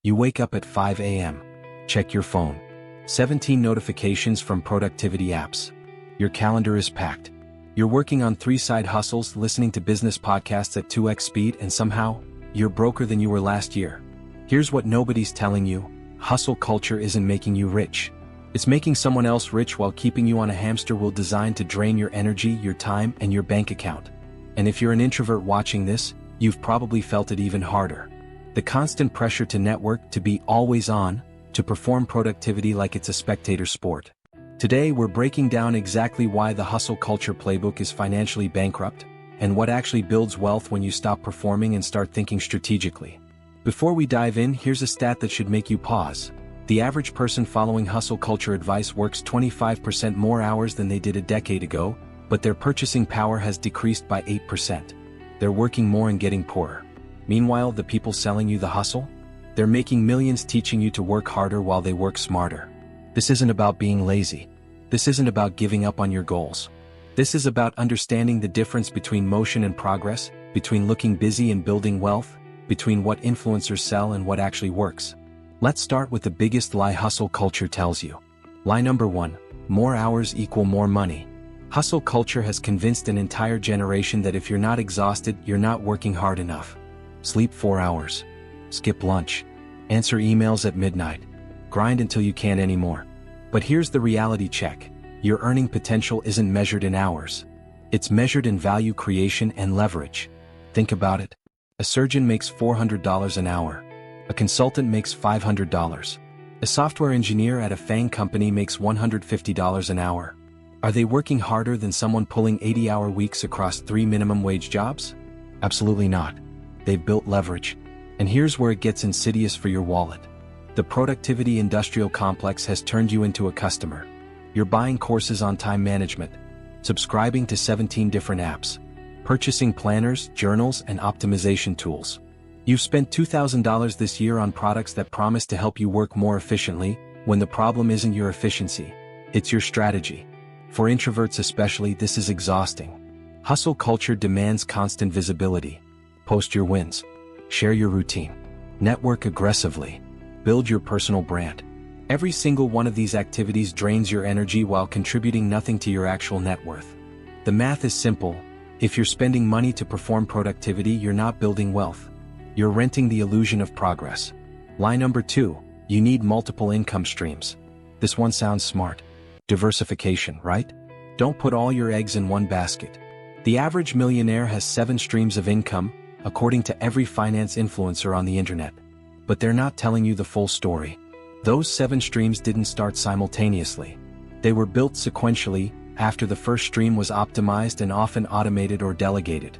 You wake up at 5 a.m. Check your phone. 17 notifications from productivity apps. Your calendar is packed. You're working on 3 side hustles, listening to business podcasts at 2x speed, and somehow, you're broker than you were last year. Here's what nobody's telling you. Hustle culture isn't making you rich. It's making someone else rich while keeping you on a hamster wheel designed to drain your energy, your time, and your bank account. And if you're an introvert watching this, you've probably felt it even harder. The constant pressure to network, to be always on, to perform productivity like it's a spectator sport. Today we're breaking down exactly why the hustle culture playbook is financially bankrupt, and what actually builds wealth when you stop performing and start thinking strategically. Before we dive in, here's a stat that should make you pause. The average person following hustle culture advice works 25% more hours than they did a decade ago, but their purchasing power has decreased by 8%. They're working more and getting poorer. Meanwhile, the people selling you the hustle? They're making millions teaching you to work harder while they work smarter. This isn't about being lazy. This isn't about giving up on your goals. This is about understanding the difference between motion and progress, between looking busy and building wealth, between what influencers sell and what actually works. Let's start with the biggest lie hustle culture tells you. Lie number 1, more hours equal more money. Hustle culture has convinced an entire generation that if you're not exhausted, you're not working hard enough. Sleep 4 hours. Skip lunch. Answer emails at midnight. Grind until you can't anymore. But here's the reality check. Your earning potential isn't measured in hours. It's measured in value creation and leverage. Think about it. A surgeon makes $400 an hour. A consultant makes $500. A software engineer at a FAANG company makes $150 an hour. Are they working harder than someone pulling 80-hour weeks across 3 minimum wage jobs? Absolutely not. They've built leverage. And here's where it gets insidious for your wallet. The productivity industrial complex has turned you into a customer. You're buying courses on time management, subscribing to 17 different apps, purchasing planners, journals, and optimization tools. You've spent $2,000 this year on products that promise to help you work more efficiently, when the problem isn't your efficiency, it's your strategy. For introverts especially, this is exhausting. Hustle culture demands constant visibility. Post your wins. Share your routine. Network aggressively. Build your personal brand. Every single one of these activities drains your energy while contributing nothing to your actual net worth. The math is simple. If you're spending money to perform productivity, you're not building wealth. You're renting the illusion of progress. Lie number 2, you need multiple income streams. This one sounds smart. Diversification, right? Don't put all your eggs in one basket. The average millionaire has 7 streams of income, according to every finance influencer on the internet. But they're not telling you the full story. Those 7 streams didn't start simultaneously. They were built sequentially, after the first stream was optimized and often automated or delegated.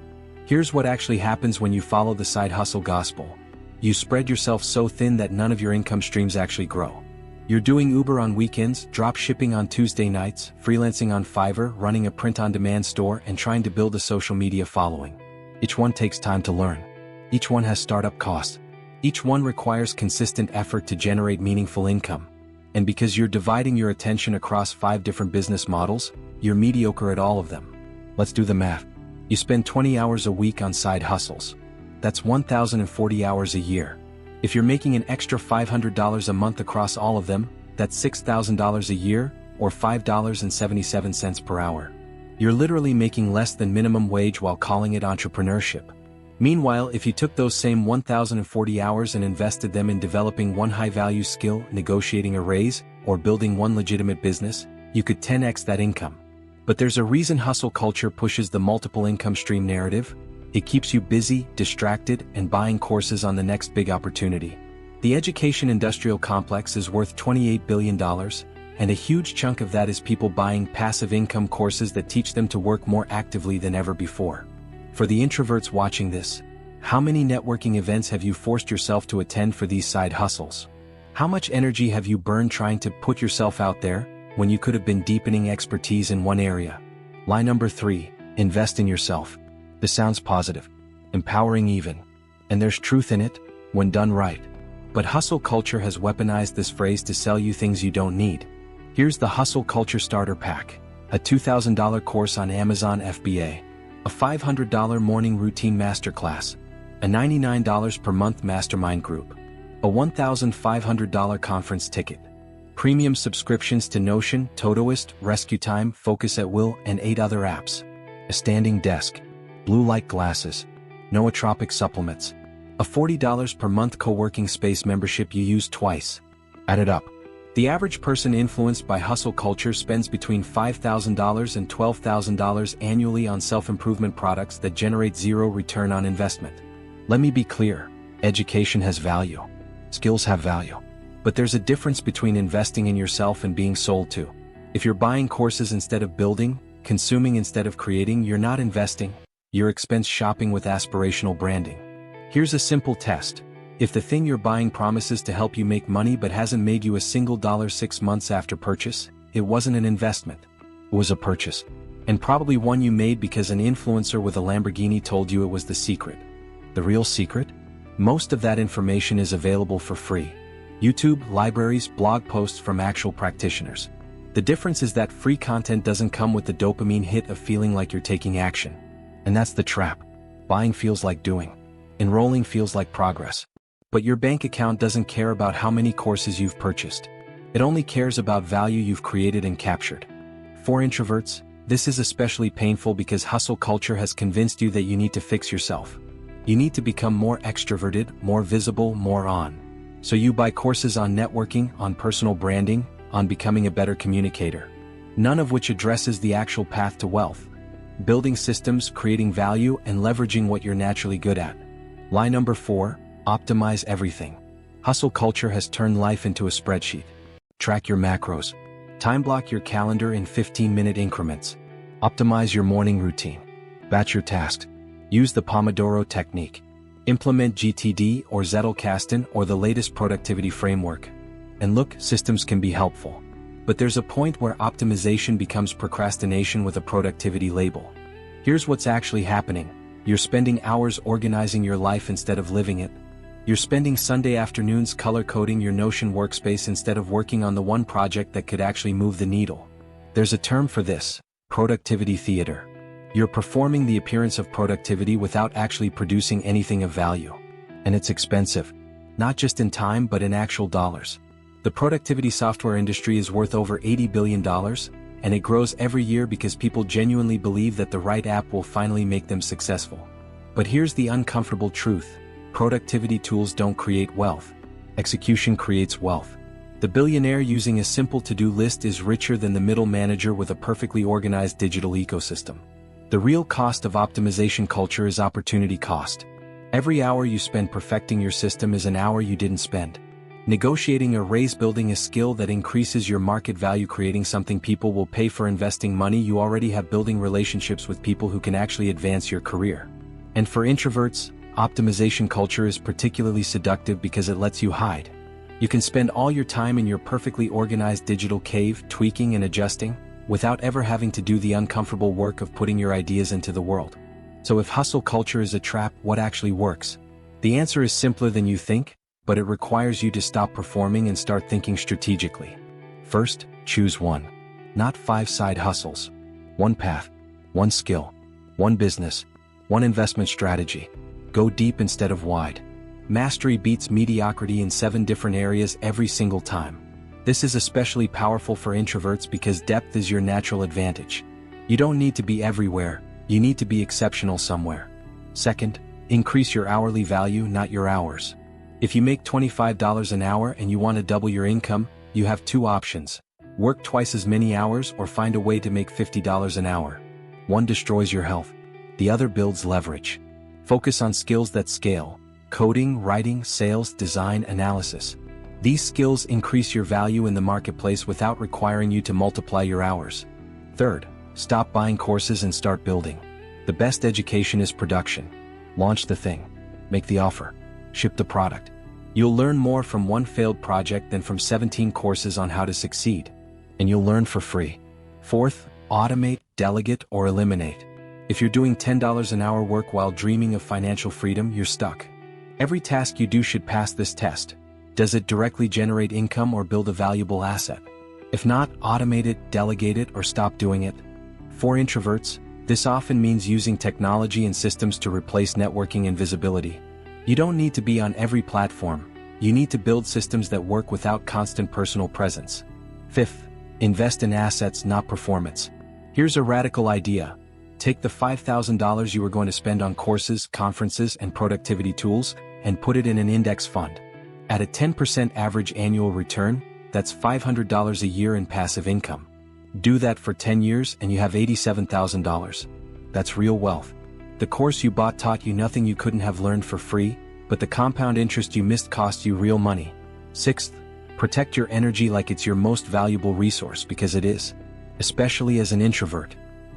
Here's what actually happens when you follow the side hustle gospel. You spread yourself so thin that none of your income streams actually grow. You're doing Uber on weekends, drop shipping on Tuesday nights, freelancing on Fiverr, running a print-on-demand store, and trying to build a social media following. Each one takes time to learn. Each one has startup costs. Each one requires consistent effort to generate meaningful income. And because you're dividing your attention across 5 different business models, you're mediocre at all of them. Let's do the math. You spend 20 hours a week on side hustles. That's 1,040 hours a year. If you're making an extra $500 a month across all of them, that's $6,000 a year, or $5.77 per hour. You're literally making less than minimum wage while calling it entrepreneurship. Meanwhile, if you took those same 1,040 hours and invested them in developing one high-value skill, negotiating a raise, or building one legitimate business, you could 10x that income. But there's a reason hustle culture pushes the multiple income stream narrative. It keeps you busy, distracted, and buying courses on the next big opportunity. The education industrial complex is worth $28 billion, and a huge chunk of that is people buying passive income courses that teach them to work more actively than ever before. For the introverts watching this, how many networking events have you forced yourself to attend for these side hustles? How much energy have you burned trying to put yourself out there, when you could have been deepening expertise in one area? Lie number 3, invest in yourself. This sounds positive, empowering even, and there's truth in it, when done right. But hustle culture has weaponized this phrase to sell you things you don't need. Here's the Hustle Culture Starter Pack, a $2,000 course on Amazon FBA, a $500 morning routine masterclass, a $99 per month mastermind group, A $1,500 conference ticket. Premium subscriptions to Notion, Todoist, Rescue Time, Focus at Will, and 8 other apps. A standing desk. Blue light glasses. Nootropic supplements. A $40 per month co-working space membership you use twice. Add it up. The average person influenced by hustle culture spends between $5,000 and $12,000 annually on self-improvement products that generate zero return on investment. Let me be clear, education has value. Skills have value. But there's a difference between investing in yourself and being sold to. If you're buying courses instead of building, consuming instead of creating, you're not investing, you're expense shopping with aspirational branding. Here's a simple test. If the thing you're buying promises to help you make money but hasn't made you a single dollar 6 months after purchase, it wasn't an investment. It was a purchase. And probably one you made because an influencer with a Lamborghini told you it was the secret. The real secret? Most of that information is available for free. YouTube, libraries, blog posts from actual practitioners. The difference is that free content doesn't come with the dopamine hit of feeling like you're taking action. And that's the trap. Buying feels like doing. Enrolling feels like progress. But your bank account doesn't care about how many courses you've purchased. It only cares about value you've created and captured. For introverts, this is especially painful because hustle culture has convinced you that you need to fix yourself. You need to become more extroverted, more visible, more on. So you buy courses on networking, on personal branding, on becoming a better communicator. None of which addresses the actual path to wealth. Building systems, creating value, and leveraging what you're naturally good at. Lie number 4. Optimize everything. Hustle culture has turned life into a spreadsheet. Track your macros. Time block your calendar in 15-minute increments. Optimize your morning routine. Batch your tasks. Use the Pomodoro technique. Implement GTD or Zettelkasten or the latest productivity framework. And look, systems can be helpful. But there's a point where optimization becomes procrastination with a productivity label. Here's what's actually happening. You're spending hours organizing your life instead of living it. You're spending Sunday afternoons color-coding your Notion workspace instead of working on the one project that could actually move the needle. There's a term for this: productivity theater. You're performing the appearance of productivity without actually producing anything of value. And it's expensive. Not just in time but in actual dollars. The productivity software industry is worth over $80 billion, and it grows every year because people genuinely believe that the right app will finally make them successful. But here's the uncomfortable truth. Productivity tools don't create wealth. Execution creates wealth. The billionaire using a simple to-do list is richer than the middle manager with a perfectly organized digital ecosystem. The real cost of optimization culture is opportunity cost. Every hour you spend perfecting your system is an hour you didn't spend. Negotiating a raise, building a skill that increases your market value, creating something people will pay for, investing money you already have, building relationships with people who can actually advance your career. And for introverts, optimization culture is particularly seductive because it lets you hide. You can spend all your time in your perfectly organized digital cave, tweaking and adjusting, without ever having to do the uncomfortable work of putting your ideas into the world. So if hustle culture is a trap, what actually works? The answer is simpler than you think, but it requires you to stop performing and start thinking strategically. First, choose one. Not 5 side hustles. One path. One skill. One business. One investment strategy. Go deep instead of wide. Mastery beats mediocrity in 7 different areas every single time. This is especially powerful for introverts because depth is your natural advantage. You don't need to be everywhere, you need to be exceptional somewhere. Second, increase your hourly value, not your hours. If you make $25 an hour and you want to double your income, you have 2 options. Work twice as many hours or find a way to make $50 an hour. One destroys your health. The other builds leverage. Focus on skills that scale: coding, writing, sales, design, analysis. These skills increase your value in the marketplace without requiring you to multiply your hours. Third, stop buying courses and start building. The best education is production. Launch the thing. Make the offer. Ship the product. You'll learn more from one failed project than from 17 courses on how to succeed. And you'll learn for free. Fourth, automate, delegate, or eliminate. If you're doing $10 an hour work while dreaming of financial freedom, you're stuck. Every task you do should pass this test. Does it directly generate income or build a valuable asset? If not, automate it, delegate it, or stop doing it. For introverts, this often means using technology and systems to replace networking and visibility. You don't need to be on every platform. You need to build systems that work without constant personal presence. Fifth, invest in assets, not performance. Here's a radical idea. Take the $5,000 you were going to spend on courses, conferences, and productivity tools, and put it in an index fund. At a 10% average annual return, that's $500 a year in passive income. Do that for 10 years and you have $87,000. That's real wealth. The course you bought taught you nothing you couldn't have learned for free, but the compound interest you missed cost you real money. Sixth, protect your energy like it's your most valuable resource, because it is. Especially as an introvert.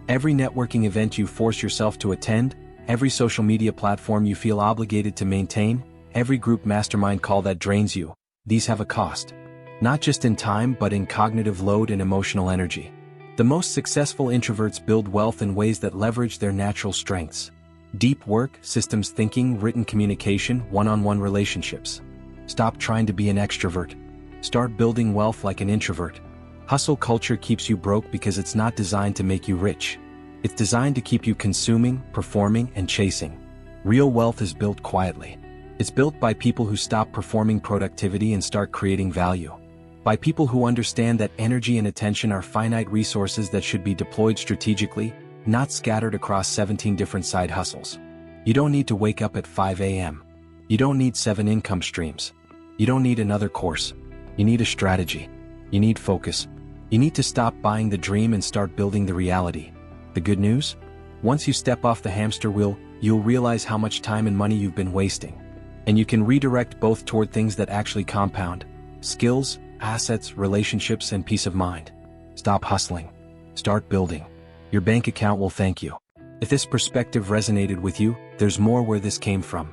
Every networking event you force yourself to attend, every social media platform you feel obligated to maintain, every group mastermind call that drains you, these have a cost. Not just in time but in cognitive load and emotional energy. The most successful introverts build wealth in ways that leverage their natural strengths. Deep work, systems thinking, written communication, one-on-one relationships. Stop trying to be an extrovert. Start building wealth like an introvert. Hustle culture keeps you broke because it's not designed to make you rich. It's designed to keep you consuming, performing, and chasing. Real wealth is built quietly. It's built by people who stop performing productivity and start creating value. By people who understand that energy and attention are finite resources that should be deployed strategically, not scattered across 17 different side hustles. You don't need to wake up at 5 a.m. You don't need 7 income streams. You don't need another course. You need a strategy. You need focus. You need to stop buying the dream and start building the reality. The good news? Once you step off the hamster wheel, you'll realize how much time and money you've been wasting. And you can redirect both toward things that actually compound: skills, assets, relationships, and peace of mind. Stop hustling. Start building. Your bank account will thank you. If this perspective resonated with you, there's more where this came from.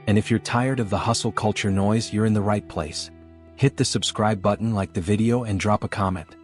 And if you're tired of the hustle culture noise, you're in the right place. Hit the subscribe button, like the video, and drop a comment.